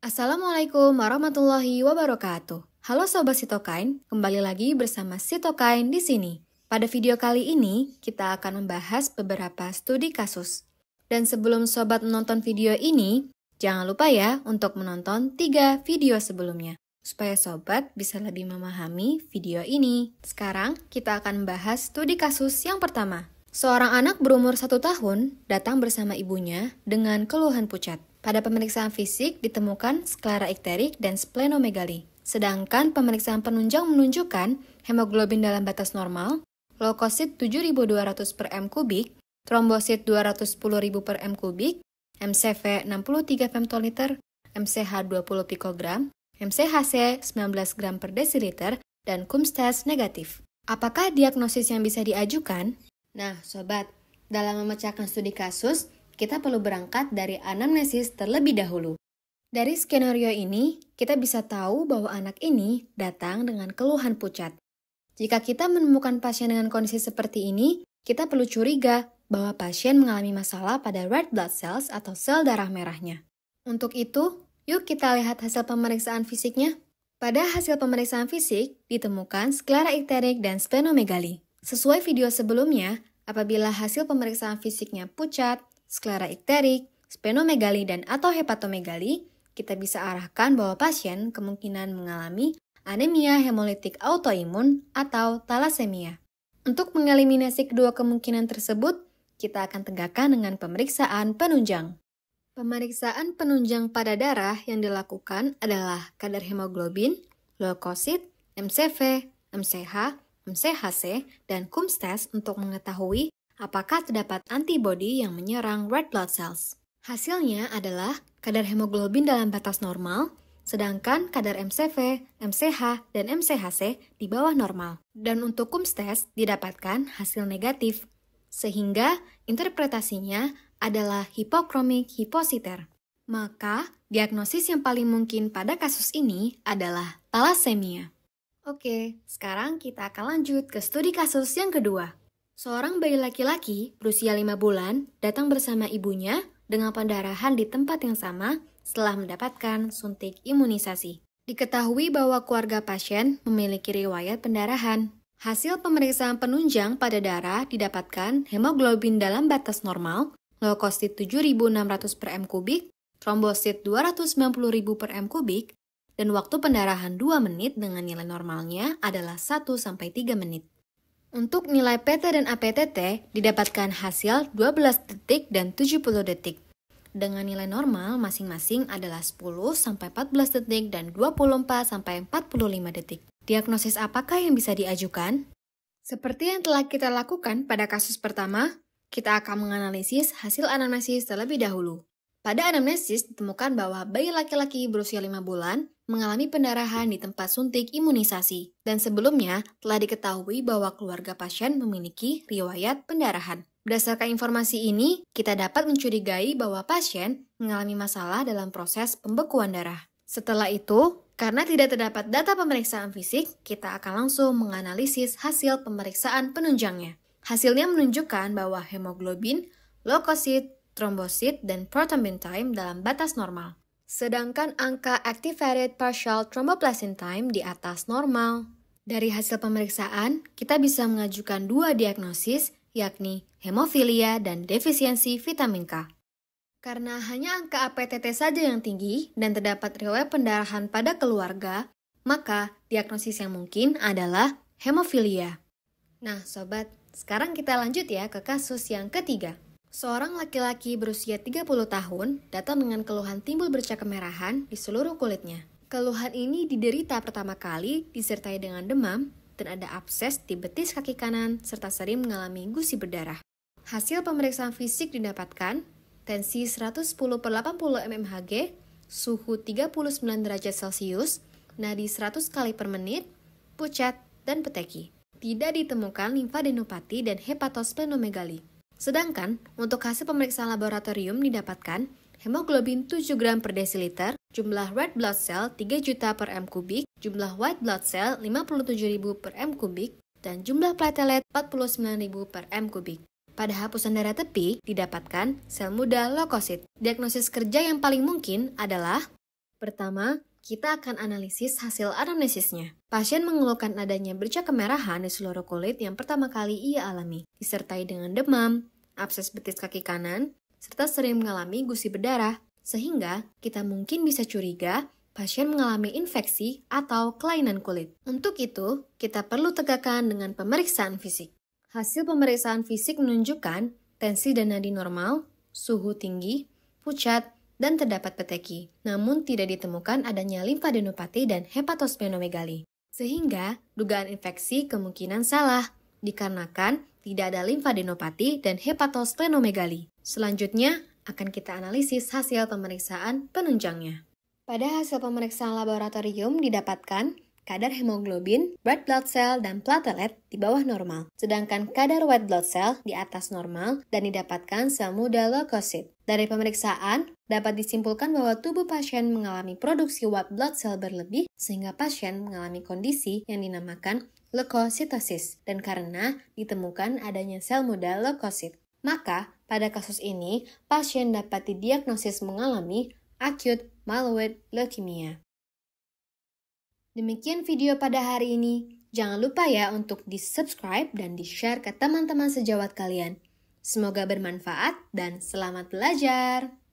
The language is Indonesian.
Assalamualaikum warahmatullahi wabarakatuh. Halo Sobat Sitokain, kembali lagi bersama Sitokain di sini. Pada video kali ini, kita akan membahas beberapa studi kasus. Dan sebelum Sobat menonton video ini, jangan lupa ya untuk menonton 3 video sebelumnya, supaya Sobat bisa lebih memahami video ini. Sekarang, kita akan membahas studi kasus yang pertama. Seorang anak berumur 1 tahun datang bersama ibunya dengan keluhan pucat. Pada pemeriksaan fisik ditemukan sklera ikterik dan splenomegali. Sedangkan pemeriksaan penunjang menunjukkan hemoglobin dalam batas normal, leukosit 7.200 per m kubik, trombosit 210.000 per m kubik, MCV 63 femtoliter, MCH 20 pikogram, MCHC 19 gram per desiliter, dan Cumstes negatif. Apakah diagnosis yang bisa diajukan? Nah, Sobat, dalam memecahkan studi kasus, kita perlu berangkat dari anamnesis terlebih dahulu. Dari skenario ini, kita bisa tahu bahwa anak ini datang dengan keluhan pucat. Jika kita menemukan pasien dengan kondisi seperti ini, kita perlu curiga bahwa pasien mengalami masalah pada red blood cells atau sel darah merahnya. Untuk itu, yuk kita lihat hasil pemeriksaan fisiknya. Pada hasil pemeriksaan fisik, ditemukan sklera ikterik dan splenomegali. Sesuai video sebelumnya, apabila hasil pemeriksaan fisiknya pucat, sklera ikterik, splenomegali, dan atau hepatomegali, kita bisa arahkan bahwa pasien kemungkinan mengalami anemia hemolitik autoimun atau talasemia. Untuk mengeliminasi kedua kemungkinan tersebut, kita akan tegakkan dengan pemeriksaan penunjang. Pemeriksaan penunjang pada darah yang dilakukan adalah kadar hemoglobin, leukosit, MCV, MCH, MCHC, dan Cumstes untuk mengetahui apakah terdapat antibodi yang menyerang red blood cells. Hasilnya adalah kadar hemoglobin dalam batas normal, sedangkan kadar MCV, MCH, dan MCHC di bawah normal. Dan untuk Cumstes didapatkan hasil negatif, sehingga interpretasinya adalah hipokromik hipositer. Maka, diagnosis yang paling mungkin pada kasus ini adalah talasemia. Oke, sekarang kita akan lanjut ke studi kasus yang kedua. Seorang bayi laki-laki berusia 5 bulan datang bersama ibunya dengan pendarahan di tempat yang sama setelah mendapatkan suntik imunisasi. Diketahui bahwa keluarga pasien memiliki riwayat pendarahan. Hasil pemeriksaan penunjang pada darah didapatkan hemoglobin dalam batas normal, leukosit 7.600 per m kubik, trombosit 290.000 per m kubik, dan waktu pendarahan 2 menit dengan nilai normalnya adalah 1-3 menit. Untuk nilai PT dan APTT didapatkan hasil 12 detik dan 70 detik. Dengan nilai normal masing-masing adalah 10-14 detik dan 24-45 detik. Diagnosis apakah yang bisa diajukan? Seperti yang telah kita lakukan pada kasus pertama, kita akan menganalisis hasil anamnesis terlebih dahulu. Pada anamnesis ditemukan bahwa bayi laki-laki berusia 5 bulan mengalami pendarahan di tempat suntik imunisasi. Dan sebelumnya telah diketahui bahwa keluarga pasien memiliki riwayat pendarahan. Berdasarkan informasi ini, kita dapat mencurigai bahwa pasien mengalami masalah dalam proses pembekuan darah. Setelah itu, karena tidak terdapat data pemeriksaan fisik, kita akan langsung menganalisis hasil pemeriksaan penunjangnya. Hasilnya menunjukkan bahwa hemoglobin, leukosit, trombosit, dan prothrombin time dalam batas normal. Sedangkan angka activated partial thromboplastin time di atas normal. Dari hasil pemeriksaan, kita bisa mengajukan 2 diagnosis, yakni hemofilia dan defisiensi vitamin K. Karena hanya angka APTT saja yang tinggi dan terdapat riwayat pendarahan pada keluarga, maka diagnosis yang mungkin adalah hemofilia. Nah, Sobat, sekarang kita lanjut ya ke kasus yang ketiga. Seorang laki-laki berusia 30 tahun datang dengan keluhan timbul bercak kemerahan di seluruh kulitnya. Keluhan ini diderita pertama kali disertai dengan demam dan ada abses di betis kaki kanan serta sering mengalami gusi berdarah. Hasil pemeriksaan fisik didapatkan tensi 110/80 mmHg, suhu 39 derajat Celcius, nadi 100 kali per menit, pucat, dan peteki. Tidak ditemukan limfadenopati dan hepatosplenomegali. Sedangkan, untuk hasil pemeriksaan laboratorium didapatkan hemoglobin 7 gram per desiliter, jumlah red blood cell 3 juta per m kubik, jumlah white blood cell 57.000 per m kubik, dan jumlah platelet 49.000 per m kubik. Pada hapusan darah tepi didapatkan sel muda leukosit. Diagnosis kerja yang paling mungkin adalah Pertama, kita akan analisis hasil anamnesisnya. Pasien mengeluhkan adanya bercak kemerahan di seluruh kulit yang pertama kali ia alami, disertai dengan demam, abses betis kaki kanan, serta sering mengalami gusi berdarah, sehingga kita mungkin bisa curiga pasien mengalami infeksi atau kelainan kulit. Untuk itu, kita perlu tegakkan dengan pemeriksaan fisik. Hasil pemeriksaan fisik menunjukkan tensi dan nadi normal, suhu tinggi, pucat, dan terdapat peteki, namun tidak ditemukan adanya limfadenopati dan hepatosplenomegali. Sehingga, dugaan infeksi kemungkinan salah, dikarenakan tidak ada limfadenopati dan hepatosplenomegali. Selanjutnya, akan kita analisis hasil pemeriksaan penunjangnya. Pada hasil pemeriksaan laboratorium didapatkan kadar hemoglobin, red blood cell, dan platelet di bawah normal, sedangkan kadar white blood cell di atas normal dan didapatkan sel muda leukosit. Dari pemeriksaan, dapat disimpulkan bahwa tubuh pasien mengalami produksi white blood cell berlebih sehingga pasien mengalami kondisi yang dinamakan leukositosis dan karena ditemukan adanya sel muda leukosit. Maka, pada kasus ini, pasien dapat didiagnosis mengalami acute myeloid leukemia. Demikian video pada hari ini. Jangan lupa ya untuk di-subscribe dan di-share ke teman-teman sejawat kalian. Semoga bermanfaat dan selamat belajar!